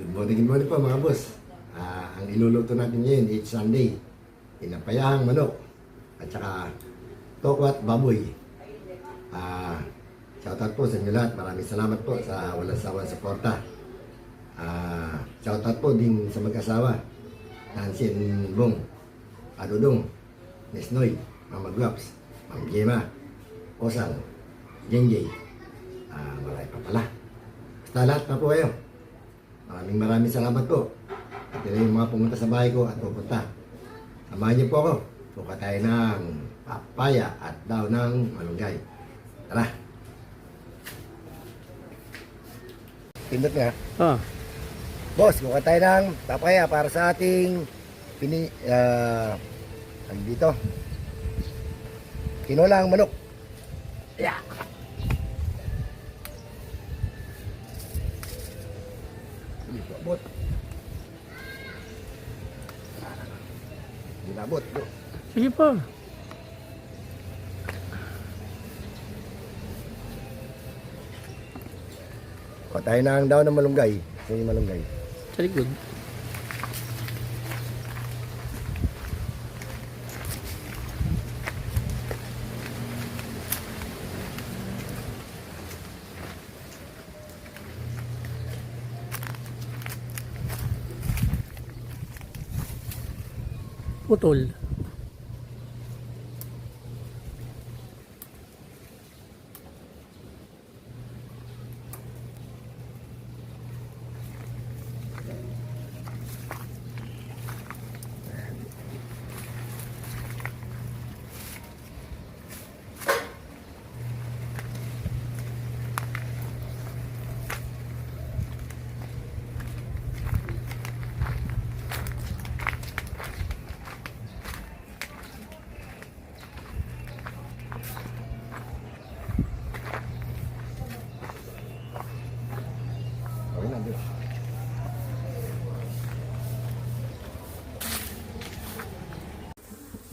Good morning po mga boss. Ang iluluto natin ngayon is Sunday. Pinapayahang manok at saka tokwat baboy. Shoutout po sa inyo lahat. Maraming salamat po sa walang sawang suporta. Shoutout po din sa mag-asawa. Nancy and Bong, Adodong, Miss Noy, Mama Guaps, Ma'am Gemma, Osang, Jenjay. Marami pa pala. Basta lahat na po kayo. Maraming salamat po. At yun yung mga pumunta sa bahay ko at pupunta. Samahan niyo po ako. Buka tayo ng papaya at daw ng malunggay. Tara! Pindot nga. Boss, buka tayo ng papaya para sa ating dito. Tinolang manok. Yeah! Abot. Abot. Sige po. O tayo na ang daw ng malunggay. Ito yung malunggay. Sa likod. Putol.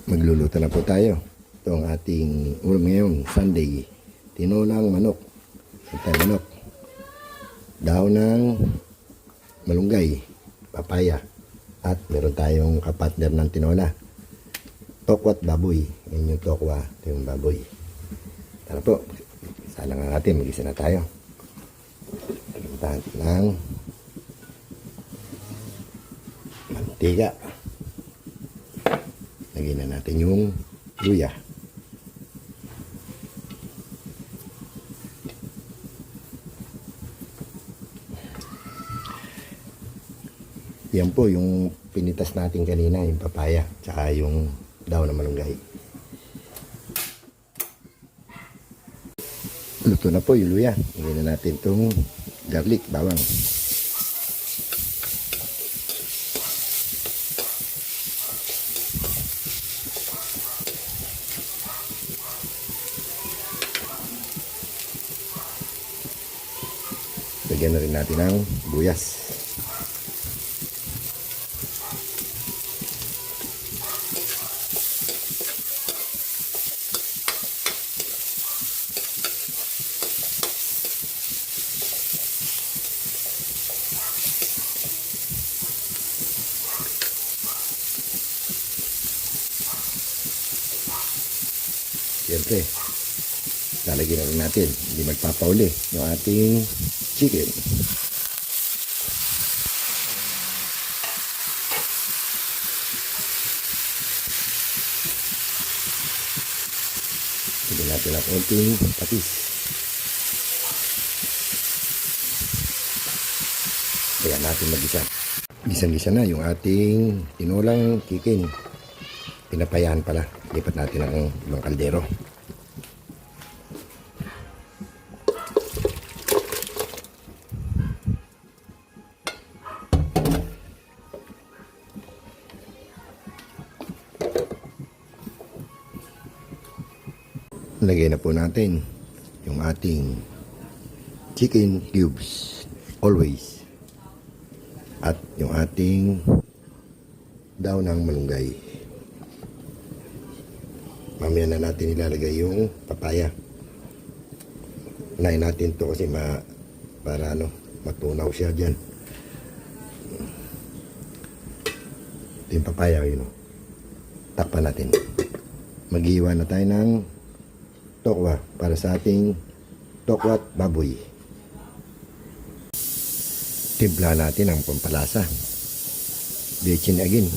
Magluluto na po tayo. Ito ang ating ulam ngayon, Sunday. Tinolang manok. Ito manok. Daw ng malunggay, papaya. At meron tayong kapatner ng tinola. Tokwat baboy. Yan yung tokwa. Ito yung baboy. Tara po. Sana nga natin, mag-isa na tayo. Pagpuntahan ng mantika. Lagyan na natin yung luya. Yan po yung pinitas natin kanina, yung papaya, tsaka yung daw na malunggay. Luto na po yung luya. Lagyan na natin itong garlic, bawang. Lagyan na rin natin ng buyas. Siyempre, lalagyan na rin natin, hindi magpapauli, yung ating chicken. Lagyan natin ang konting patis. Kaya natin mag-isa. Gisang-gisa na yung ating tinolang chicken. Pinapayaan pala. Lipat natin ang ibang kaldero. Lagay na po natin yung ating chicken cubes always at yung ating daw ng malunggay. Mamaya na natin ilalagay yung papaya. Unahin natin to kasi para matunaw siya dyan. Ito yung papaya, yun o. Takpan natin. Maghiwa na tayo ng tokwa para sa ating tokwat baboy. Timpla natin ang pampalasa. Bechin again.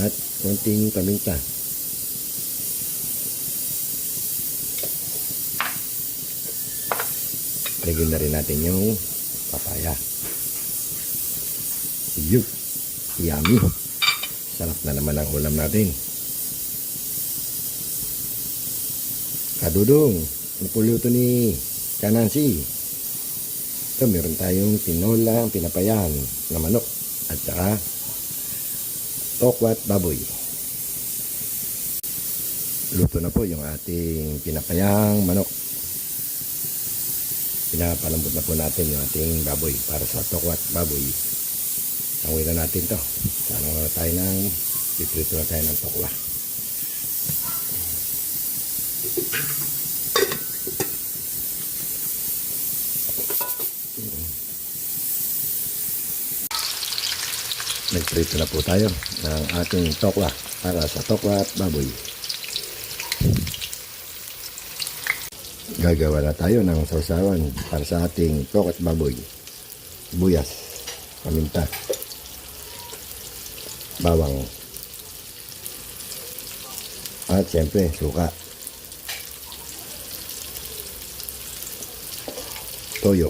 At konting paminta. Lagyan na rin natin yung papaya. Yup! Yummy! Sarap na naman ang ulam natin. Kadudong, ano po luto ni Kanansi? Ito, meron tayong tinola, pinapayang na manok at saka tokwat baboy. Luto na po yung ating pinapayang manok. Pinapalambot na po natin yung ating baboy para sa tokwat baboy. Sangoy na natin to. Sana na tayo ng piprito na tayo ng tokwa. Nagprito na po tayo ng ating tokwa para sa tokwa at baboy. Gagawa na tayo ng sausawan para sa ating tokwa at baboy. Buyas, paminta, bawang, at siyempre suka, toyo,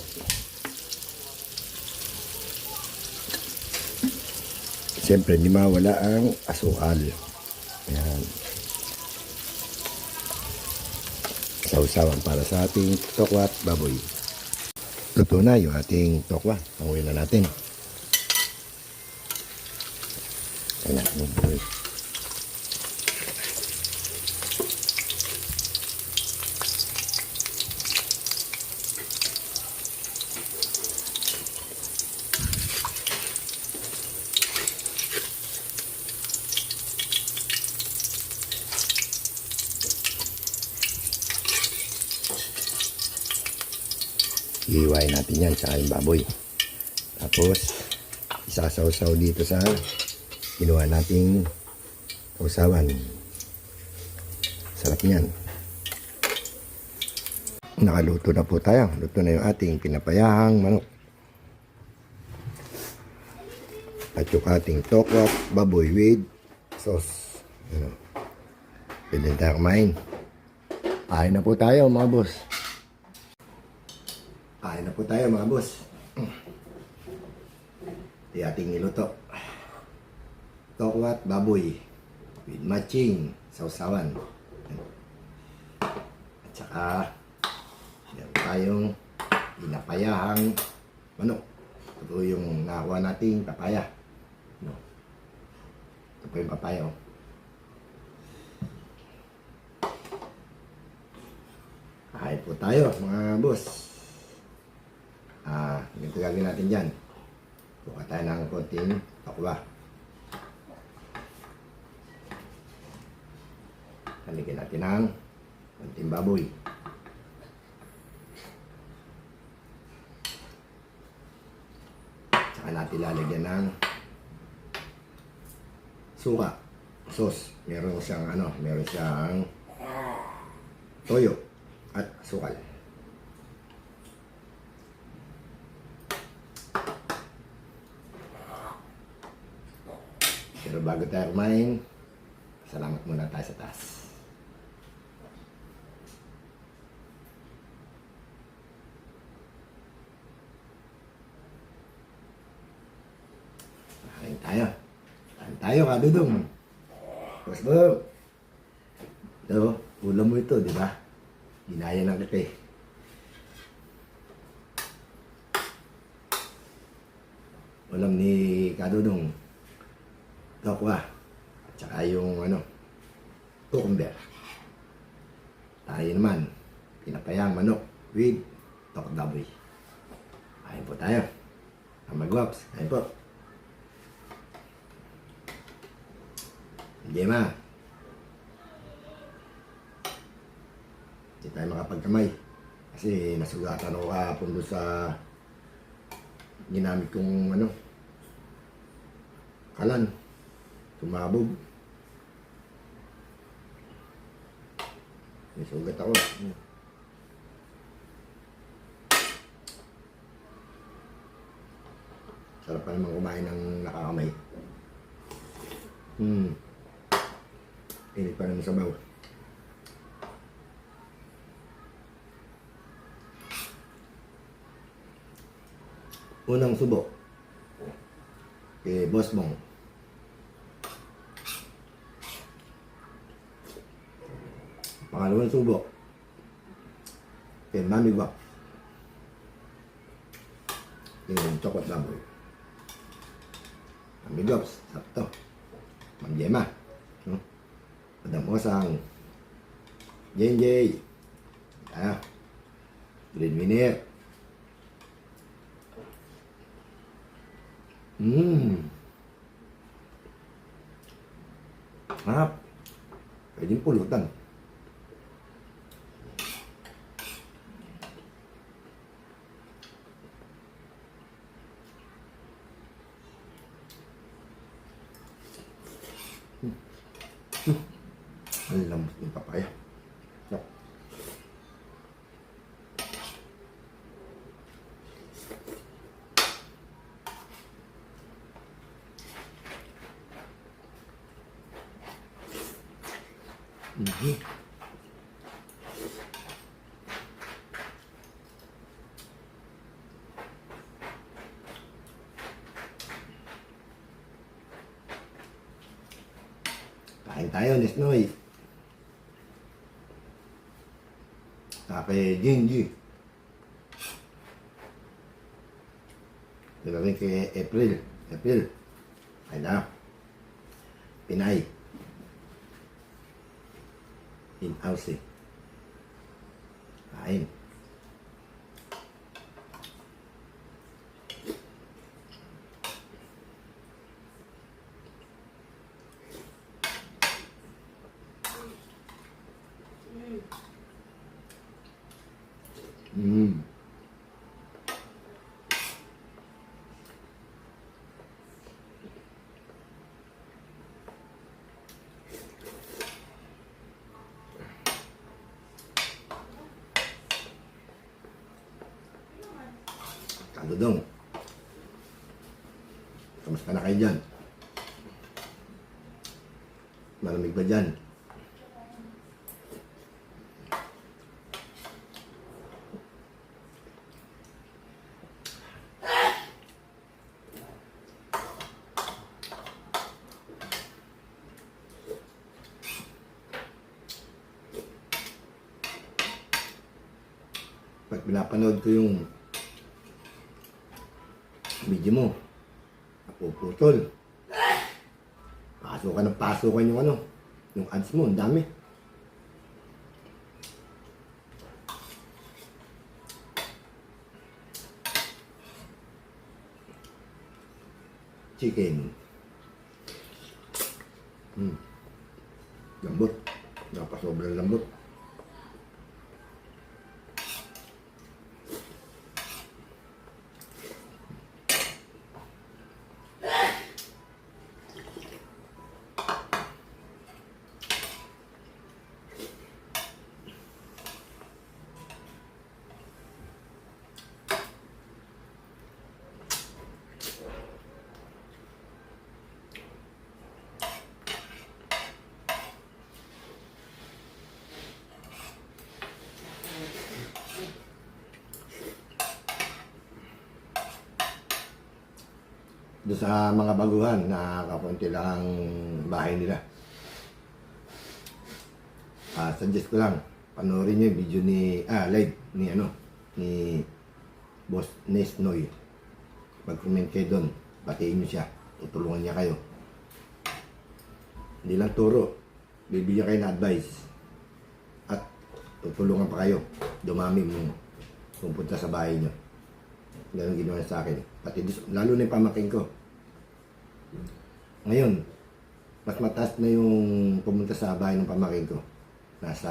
siyempre hindi mawala ang asukal. Ayan. Sausawan para sa ating tokwa at baboy. Luto na yung ating tokwa. Panguin na natin. Ayan. Iiwain natin yan sa ating baboy. Tapos, isasawsaw dito sa ginawa nating sausawan. Sarap niyan. Nakaluto na po tayo. Luto na yung ating pinapayahang manok. At yung ating tokwat baboy with sauce. Ano? Pwede tayo kumain. Kain na po tayo mga boss. Kain na po tayo mga boss. Ito ating niluto. Tokwat baboy with matching sausawan. At saka meron tayong pinapayahang manok. Ito yung nakuha nating papaya. No. Ito po yung papaya. Oh. Kain po tayo mga boss. Ganito gagawin natin dyan. Buka tayo ng konting tokwa. Haligyan natin ng konting baboy. Saka natin lalagyan ng suka, sauce. Meron siyang toyo at sukal. Pero bago tayo kumain, salamat muna tayo sa taas. Kain tayo. Kain tayo, kadudong. Boss Bob. Ito, ulam mo ito, di ba? Ginaya ng kita eh. Ulam ni Kadudong. Tokwa. At saka yung cucumber. Tayo naman, pinapayang manok with tokwa baboy. Kain po tayo. Ang magwaps. Kain po. Gemma. Hindi tayo makapagkamay. Kasi nasugatan ako kahapon doon sa ginamit kong kalan, tumabog. May sugat ako. Sarap pa naman kumain ng nakakamay. Init pa naman sabaw. Unang subo kay Boss Mong. Pangalawang subo kay Mami Guap. Yung chocolate baboy. Mami Guaps, sakto. Ma'am Gemma. Madam Osang. Jenjay. Green Winner. Harap. Pwedeng pulutan. Ang lambot ng papaya. Yep. Kain tayo, Nesnoy. Kay Jinji. Diba rin kay April. Ay na. Pinay. In-house. Kain. Kadudong. Kamusta na kayo dyan? Malamig ba dyan? Pag pinapanood ko yung video mo, napuputol. Pasukan yung ads mo, ang dami. Chicken. Lambot. Napasobrang lambot. Doon sa mga baguhan na kapunti lang ang bahay nila. Suggest ko lang, panoorin nyo yung video ni, live ni Boss Nesnoy. Mag-comment kayo doon, batiin nyo siya, tutulungan niya kayo. Hindi lang turo, bibigyan kayo ng advice. At tutulungan pa kayo, dumami mo pupunta sa bahay nyo. Ganun ginawa sa akin. Pati lalo na yung pamaking ko. Ngayon, mas mataas na yung pumunta sa bahay ng pamaking ko. Nasa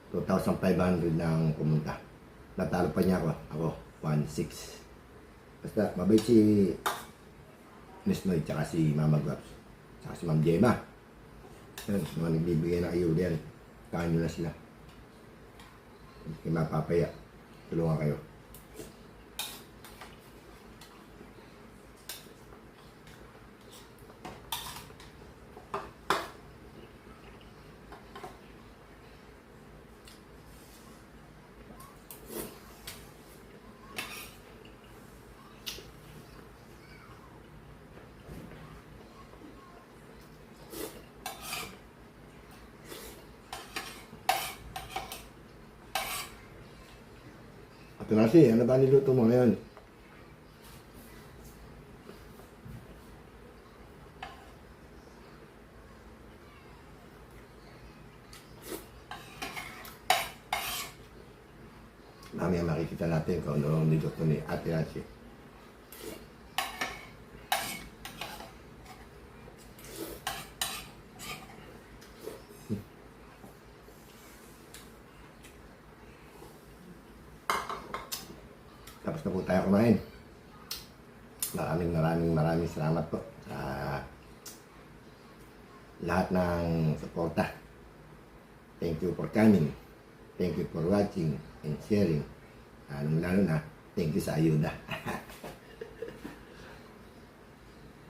2,500 nang pumunta. Natalo pa niya ako. Ako, 1,600. Basta, mabait si Miss Noy, tsaka si Mama Guaps, tsaka si Ma'am Gemma. Yan, mga nagbibigay ng ayuda yan. Kain nyo na sila. Hindi kayo mapapaya. Tulungan kayo. Ito na si, ano ba niluto mo ngayon? Mamaya makikita natin kung ano niluto ni Ate Nancy. Tapos na po tayo kumain. Maraming salamat po sa lahat ng suporta. Thank you for coming. Thank you for watching and sharing. Lalo na, thank you sa ayuda.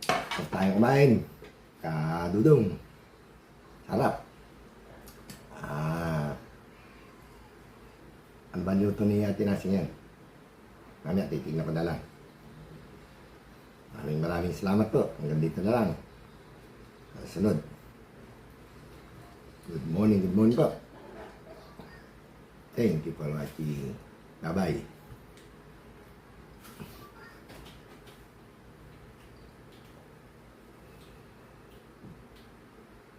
Tapos tayo kumain. Kadudong. Sarap. Ano ba niluto ni Ate Nancy yan? Mamaya, titignan ko na lang. Maraming salamat po. Hanggang dito na lang. Sunod. Good morning po. Thank you for watching. Bye-bye.